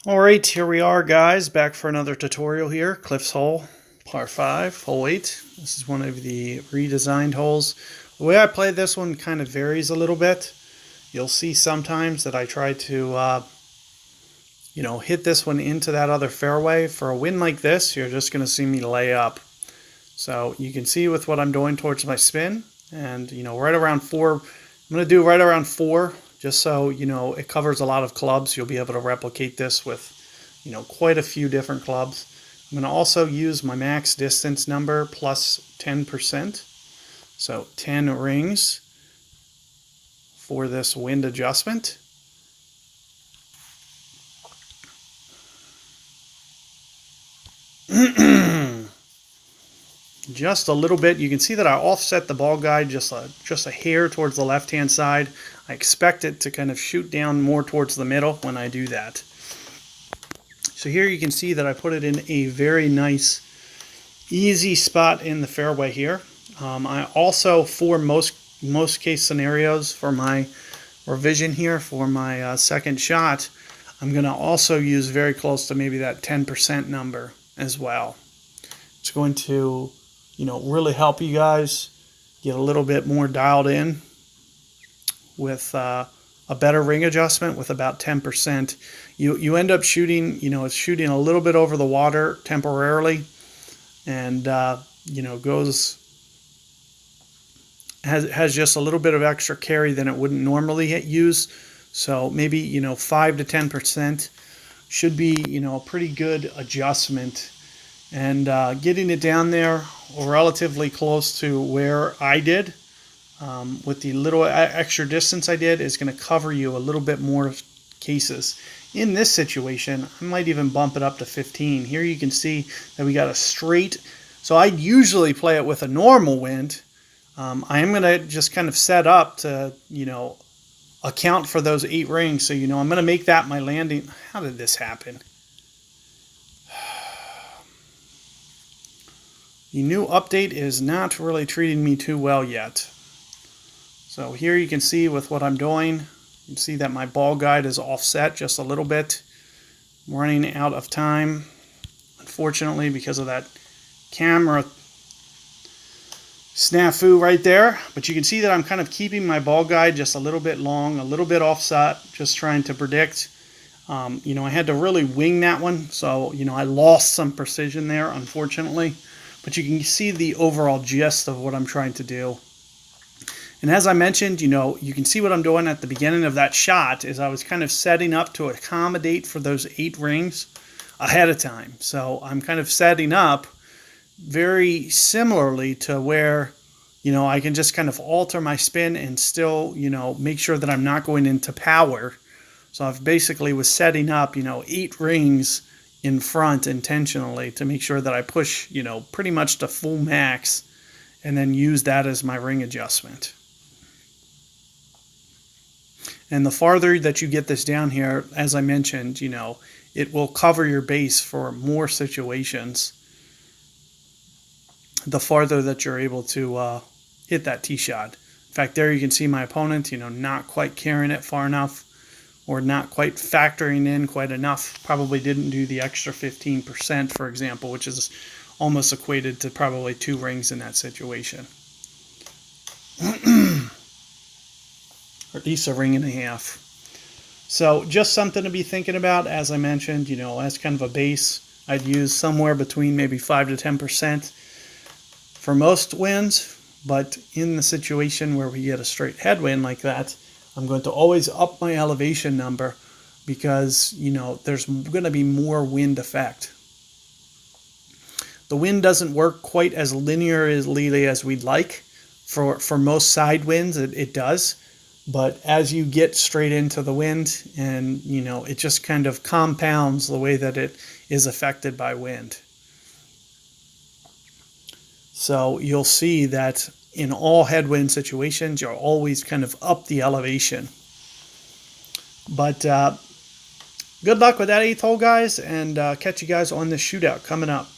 Alright, here we are guys, back for another tutorial here. Cliffs hole, par 5, hole 8. This is one of the redesigned holes. The way I play this one kind of varies a little bit. You'll see sometimes that I try to, hit this one into that other fairway. For a wind like this, you're just going to see me lay up. So you can see with what I'm doing towards my spin, and right around 4, I'm going to do right around 4. Just so, it covers a lot of clubs. You'll be able to replicate this with, quite a few different clubs. I'm going to also use my max distance number plus 10%. So 10 rings for this wind adjustment. Just a little bit. You can see that I offset the ball guide just a hair towards the left-hand side. I expect it to kind of shoot down more towards the middle when I do that. So here you can see that I put it in a very nice, easy spot in the fairway here. I also, for most case scenarios, for my revision here, for my second shot, I'm going to also use very close to maybe that 10% number as well. It's going to really help you guys get a little bit more dialed in with a better ring adjustment with about 10%. You end up shooting, it's shooting a little bit over the water temporarily, and has just a little bit of extra carry than it wouldn't normally use. So maybe 5 to 10% should be a pretty good adjustment. And getting it down there relatively close to where I did with the little extra distance I did is going to cover you a little bit more cases. In this situation, I might even bump it up to 15. Here you can see that we got a straight. So I usually play it with a normal wind. I am going to just kind of set up to, account for those 8 rings. So, I'm going to make that my landing. How did this happen? The new update is not really treating me too well yet. So here you can see with what I'm doing, you can see that my ball guide is offset just a little bit. I'm running out of time, unfortunately, because of that camera snafu right there. But you can see that I'm kind of keeping my ball guide just a little bit long, a little bit offset, just trying to predict. I had to really wing that one, so I lost some precision there, unfortunately. But you can see the overall gist of what I'm trying to do. And as I mentioned, you can see what I'm doing at the beginning of that shot is I was kind of setting up to accommodate for those 8 rings ahead of time. So I'm kind of setting up very similarly to where, I can just kind of alter my spin and still, make sure that I'm not going into power. So I've basically was setting up, 8 rings in front intentionally to make sure that I push, pretty much to full max and then use that as my ring adjustment. And the farther that you get this down here, as I mentioned, it will cover your base for more situations the farther that you're able to hit that tee shot. In fact, there you can see my opponent, not quite carrying it far enough, or not quite factoring in quite enough. Probably didn't do the extra 15%, for example, which is almost equated to probably 2 rings in that situation. Or at least a ring and a half. So just something to be thinking about. As I mentioned, as kind of a base, I'd use somewhere between maybe 5 to 10% for most winds. But in the situation where we get a straight headwind like that, I'm going to always up my elevation number because, there's going to be more wind effect. The wind doesn't work quite as linearly as we'd like. For most side winds, it does. But as you get straight into the wind and, it just kind of compounds the way that it is affected by wind. So you'll see that in all headwind situations, you're always kind of up the elevation. But good luck with that 8th hole, guys, and catch you guys on this shootout coming up.